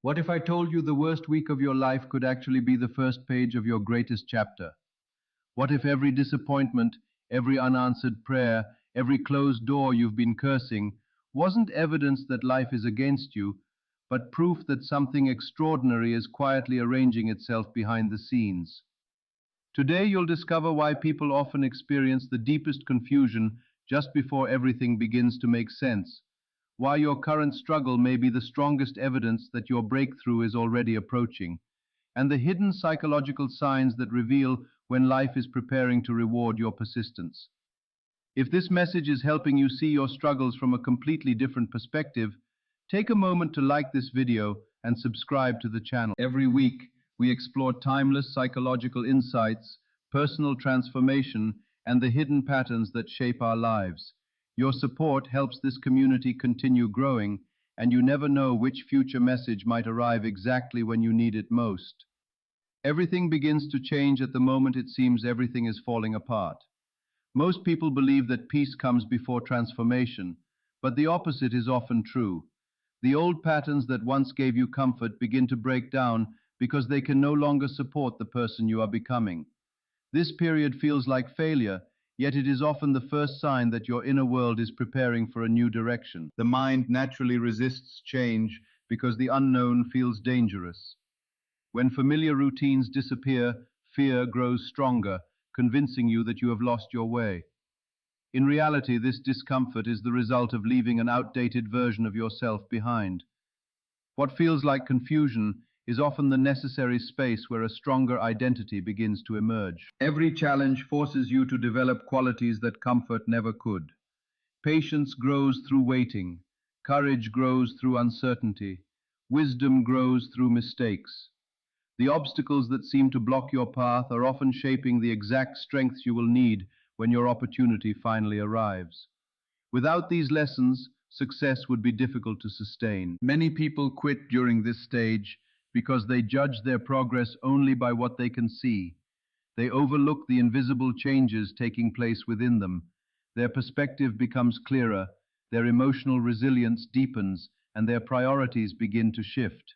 What if I told you the worst week of your life could actually be the first page of your greatest chapter? What if every disappointment, every unanswered prayer, every closed door you've been cursing wasn't evidence that life is against you, but proof that something extraordinary is quietly arranging itself behind the scenes? Today you'll discover why people often experience the deepest confusion just before everything begins to make sense, why your current struggle may be the strongest evidence that your breakthrough is already approaching, and the hidden psychological signs that reveal when life is preparing to reward your persistence. If this message is helping you see your struggles from a completely different perspective, take a moment to like this video and subscribe to the channel. Every week, we explore timeless psychological insights, personal transformation, and the hidden patterns that shape our lives. Your support helps this community continue growing, and you never know which future message might arrive exactly when you need it most. Everything begins to change at the moment it seems everything is falling apart. Most people believe that peace comes before transformation, but the opposite is often true. The old patterns that once gave you comfort begin to break down because they can no longer support the person you are becoming. This period feels like failure, yet it is often the first sign that your inner world is preparing for a new direction. The mind naturally resists change because the unknown feels dangerous. When familiar routines disappear, fear grows stronger, convincing you that you have lost your way. In reality, this discomfort is the result of leaving an outdated version of yourself behind. What feels like confusion is often the necessary space where a stronger identity begins to emerge. Every challenge forces you to develop qualities that comfort never could. Patience grows through waiting, courage grows through uncertainty, wisdom grows through mistakes. The obstacles that seem to block your path are often shaping the exact strengths you will need when your opportunity finally arrives. Without these lessons, success would be difficult to sustain. Many people quit during this stage because they judge their progress only by what they can see. They overlook the invisible changes taking place within them. Their perspective becomes clearer, their emotional resilience deepens, and their priorities begin to shift.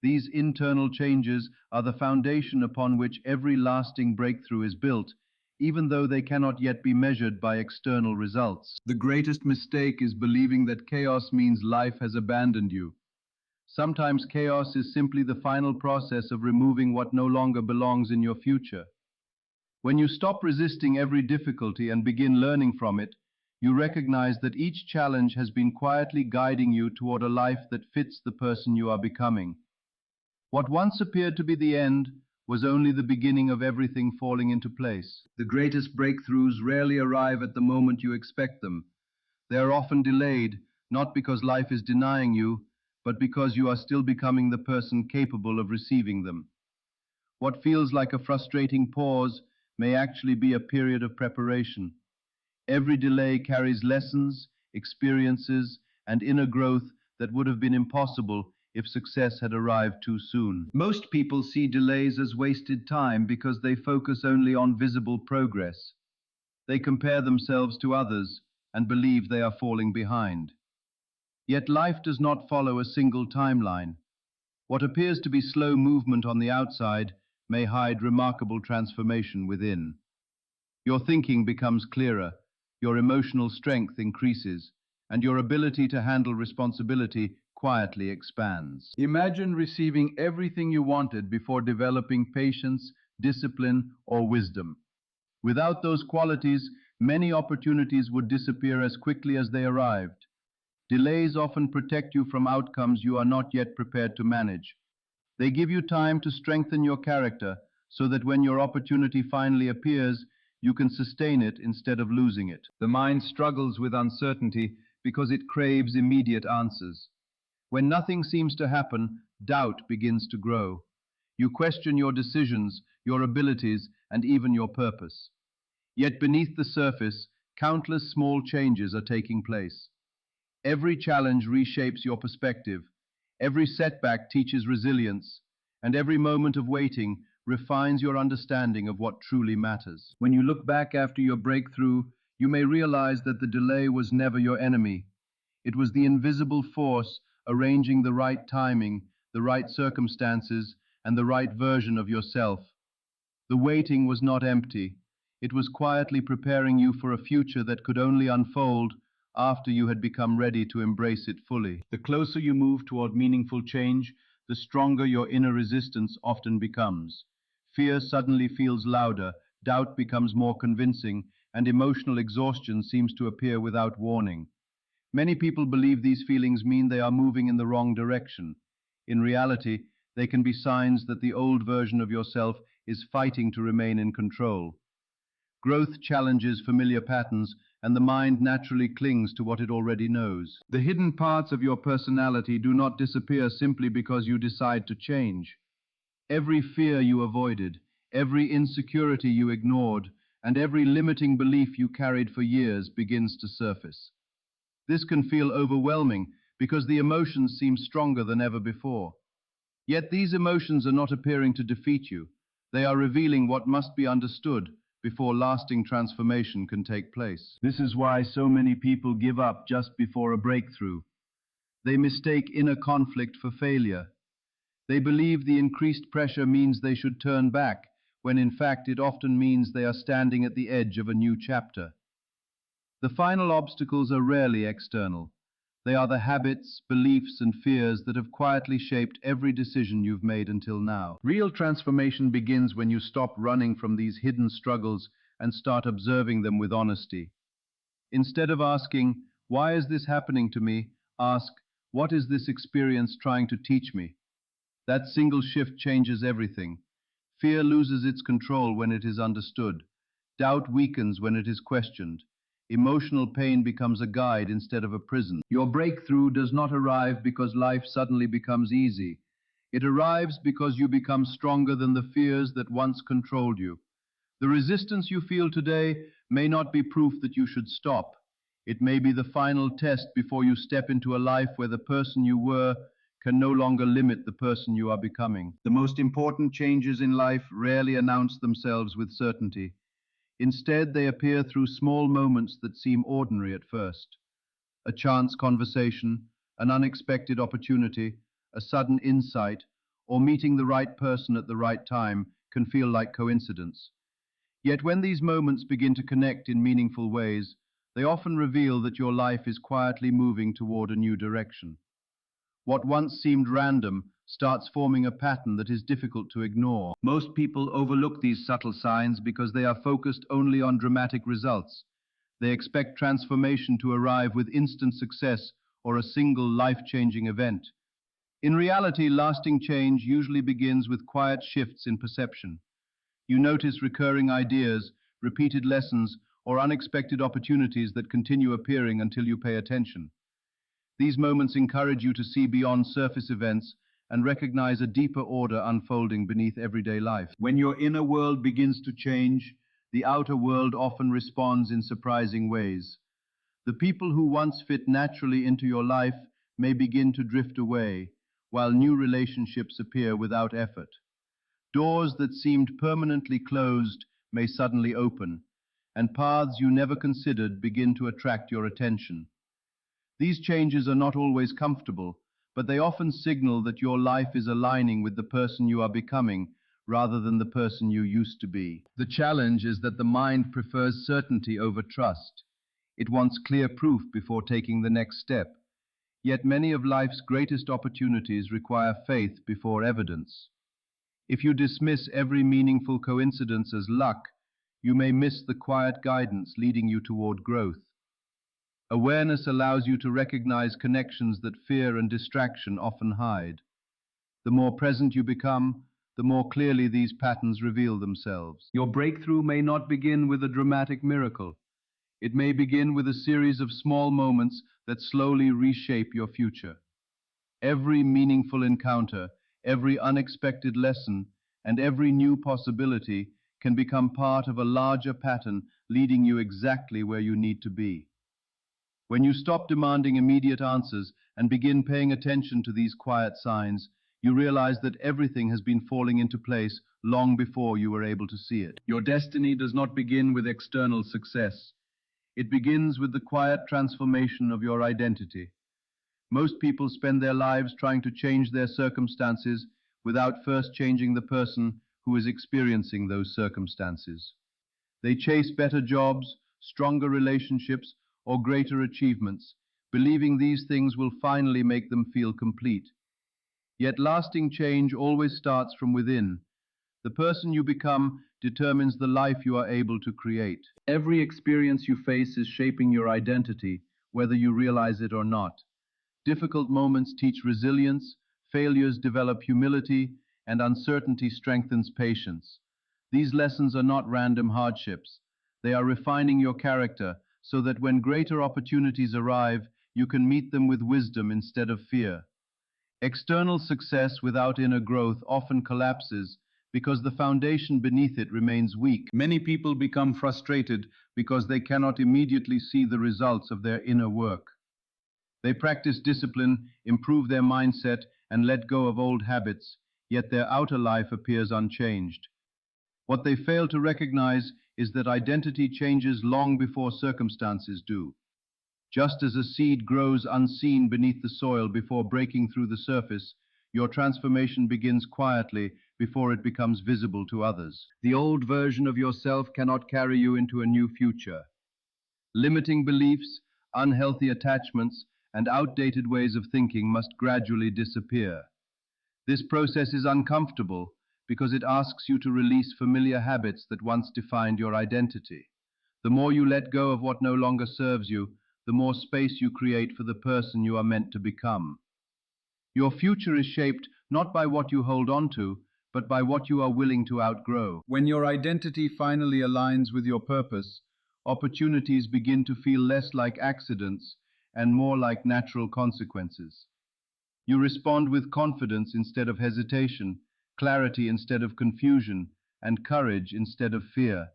These internal changes are the foundation upon which every lasting breakthrough is built, even though they cannot yet be measured by external results. The greatest mistake is believing that chaos means life has abandoned you. Sometimes chaos is simply the final process of removing what no longer belongs in your future. When you stop resisting every difficulty and begin learning from it, you recognize that each challenge has been quietly guiding you toward a life that fits the person you are becoming. What once appeared to be the end was only the beginning of everything falling into place. The greatest breakthroughs rarely arrive at the moment you expect them. They are often delayed, not because life is denying you, but because you are still becoming the person capable of receiving them. What feels like a frustrating pause may actually be a period of preparation. Every delay carries lessons, experiences, and inner growth that would have been impossible if success had arrived too soon. Most people see delays as wasted time because they focus only on visible progress. They compare themselves to others and believe they are falling behind. Yet life does not follow a single timeline. What appears to be slow movement on the outside may hide remarkable transformation within. Your thinking becomes clearer, your emotional strength increases, and your ability to handle responsibility quietly expands. Imagine receiving everything you wanted before developing patience, discipline, or wisdom. Without those qualities, many opportunities would disappear as quickly as they arrived. Delays often protect you from outcomes you are not yet prepared to manage. They give you time to strengthen your character so that when your opportunity finally appears, you can sustain it instead of losing it. The mind struggles with uncertainty because it craves immediate answers. When nothing seems to happen, doubt begins to grow. You question your decisions, your abilities, and even your purpose. Yet beneath the surface, countless small changes are taking place. Every challenge reshapes your perspective, every setback teaches resilience, and every moment of waiting refines your understanding of what truly matters. When you look back after your breakthrough, you may realize that the delay was never your enemy. It was the invisible force arranging the right timing the right circumstances, and the right version of yourself. The waiting was not empty. It was quietly preparing you for a future that could only unfold after you had become ready to embrace it fully. The closer you move toward meaningful change, the stronger your inner resistance often becomes. Fear suddenly feels louder, doubt becomes more convincing, and emotional exhaustion seems to appear without warning. Many people believe these feelings mean they are moving in the wrong direction. In reality, they can be signs that the old version of yourself is fighting to remain in control. Growth challenges familiar patterns, and the mind naturally clings to what it already knows. The hidden parts of your personality do not disappear simply because you decide to change. Every fear you avoided, every insecurity you ignored, and every limiting belief you carried for years begins to surface. This can feel overwhelming because the emotions seem stronger than ever before. Yet these emotions are not appearing to defeat you. They are revealing what must be understood before lasting transformation can take place. This is why so many people give up just before a breakthrough. They mistake inner conflict for failure. They believe the increased pressure means they should turn back, when in fact it often means they are standing at the edge of a new chapter. The final obstacles are rarely external. They are the habits, beliefs, and fears that have quietly shaped every decision you've made until now. Real transformation begins when you stop running from these hidden struggles and start observing them with honesty. Instead of asking, "Why is this happening to me?" ask, "What is this experience trying to teach me?" That single shift changes everything. Fear loses its control when it is understood. Doubt weakens when it is questioned. Emotional pain becomes a guide instead of a prison. Your breakthrough does not arrive because life suddenly becomes easy. It arrives because you become stronger than the fears that once controlled you. The resistance you feel today may not be proof that you should stop. It may be the final test before you step into a life where the person you were can no longer limit the person you are becoming. The most important changes in life rarely announce themselves with certainty. Instead, they appear through small moments that seem ordinary at first. A chance conversation, an unexpected opportunity, a sudden insight, or meeting the right person at the right time can feel like coincidence. Yet when these moments begin to connect in meaningful ways, they often reveal that your life is quietly moving toward a new direction. What once seemed random starts forming a pattern that is difficult to ignore. Most people overlook these subtle signs because they are focused only on dramatic results. They expect transformation to arrive with instant success or a single life-changing event. In reality, lasting change usually begins with quiet shifts in perception. You notice recurring ideas, repeated lessons, or unexpected opportunities that continue appearing until you pay attention. These moments encourage you to see beyond surface events and recognize a deeper order unfolding beneath everyday life. When your inner world begins to change, the outer world often responds in surprising ways. The people who once fit naturally into your life may begin to drift away, while new relationships appear without effort. Doors that seemed permanently closed may suddenly open, and paths you never considered begin to attract your attention. These changes are not always comfortable, but they often signal that your life is aligning with the person you are becoming rather than the person you used to be. The challenge is that the mind prefers certainty over trust. It wants clear proof before taking the next step. Yet many of life's greatest opportunities require faith before evidence. If you dismiss every meaningful coincidence as luck, you may miss the quiet guidance leading you toward growth. Awareness allows you to recognize connections that fear and distraction often hide. The more present you become, the more clearly these patterns reveal themselves. Your breakthrough may not begin with a dramatic miracle. It may begin with a series of small moments that slowly reshape your future. Every meaningful encounter, every unexpected lesson, and every new possibility can become part of a larger pattern leading you exactly where you need to be. When you stop demanding immediate answers and begin paying attention to these quiet signs, you realize that everything has been falling into place long before you were able to see it. Your destiny does not begin with external success. It begins with the quiet transformation of your identity. Most people spend their lives trying to change their circumstances without first changing the person who is experiencing those circumstances. They chase better jobs, stronger relationships, or greater achievements, believing these things will finally make them feel complete. Yet lasting change always starts from within. The person you become determines the life you are able to create. Every experience you face is shaping your identity, whether you realize it or not. Difficult moments teach resilience, failures develop humility, and uncertainty strengthens patience. These lessons are not random hardships. They are refining your character so that when greater opportunities arrive, you can meet them with wisdom instead of fear. External success without inner growth often collapses because the foundation beneath it remains weak. Many people become frustrated because they cannot immediately see the results of their inner work. They practice discipline, improve their mindset, and let go of old habits, yet their outer life appears unchanged. What they fail to recognize is that identity changes long before circumstances do. Just as a seed grows unseen beneath the soil before breaking through the surface, your transformation begins quietly before it becomes visible to others. The old version of yourself cannot carry you into a new future. Limiting beliefs, unhealthy attachments, and outdated ways of thinking must gradually disappear. This process is uncomfortable because it asks you to release familiar habits that once defined your identity. The more you let go of what no longer serves you, the more space you create for the person you are meant to become. Your future is shaped not by what you hold on to, but by what you are willing to outgrow. When your identity finally aligns with your purpose, opportunities begin to feel less like accidents and more like natural consequences. You respond with confidence instead of hesitation, clarity instead of confusion, and courage instead of fear.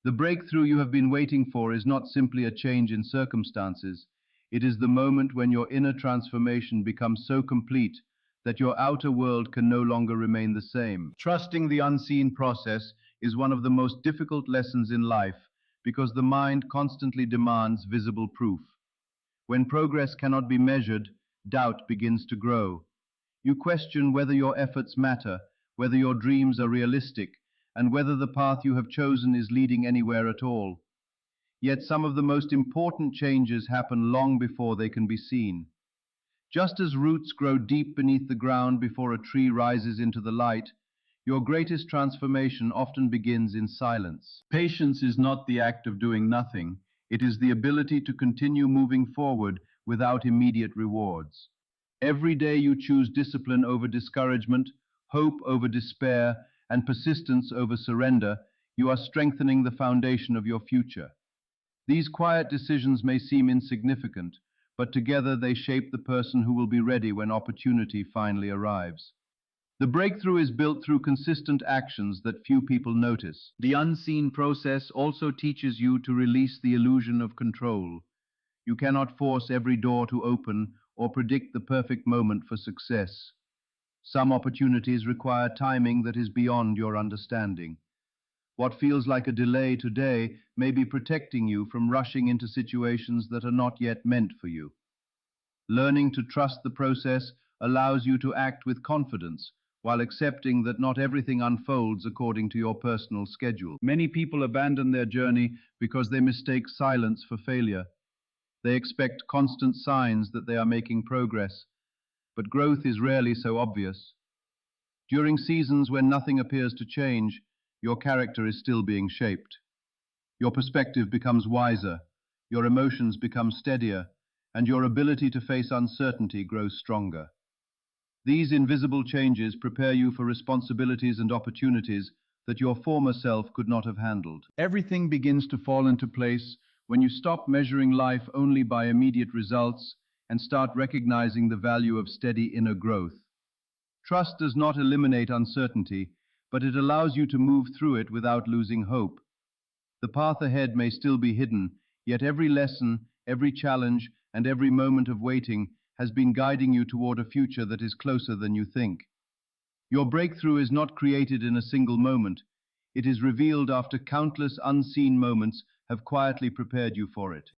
The breakthrough you have been waiting for is not simply a change in circumstances. It is the moment when your inner transformation becomes so complete that your outer world can no longer remain the same. Trusting the unseen process is one of the most difficult lessons in life because the mind constantly demands visible proof. When progress cannot be measured, doubt begins to grow. You question whether your efforts matter, whether your dreams are realistic, and whether the path you have chosen is leading anywhere at all. Yet some of the most important changes happen long before they can be seen. Just as roots grow deep beneath the ground before a tree rises into the light, your greatest transformation often begins in silence. Patience is not the act of doing nothing. It is the ability to continue moving forward without immediate rewards. Every day you choose discipline over discouragement, hope over despair, and persistence over surrender, you are strengthening the foundation of your future. These quiet decisions may seem insignificant, but together they shape the person who will be ready when opportunity finally arrives. The breakthrough is built through consistent actions that few people notice. The unseen process also teaches you to release the illusion of control. You cannot force every door to open or predict the perfect moment for success. Some opportunities require timing that is beyond your understanding. What feels like a delay today may be protecting you from rushing into situations that are not yet meant for you. Learning to trust the process allows you to act with confidence, while accepting that not everything unfolds according to your personal schedule. Many people abandon their journey because they mistake silence for failure. They expect constant signs that they are making progress, but growth is rarely so obvious. During seasons when nothing appears to change, your character is still being shaped. Your perspective becomes wiser, your emotions become steadier, and your ability to face uncertainty grows stronger. These invisible changes prepare you for responsibilities and opportunities that your former self could not have handled. Everything begins to fall into place when you stop measuring life only by immediate results and start recognizing the value of steady inner growth. Trust does not eliminate uncertainty, but it allows you to move through it without losing hope. The path ahead may still be hidden, yet every lesson, every challenge, and every moment of waiting has been guiding you toward a future that is closer than you think. Your breakthrough is not created in a single moment. It is revealed after countless unseen moments have quietly prepared you for it.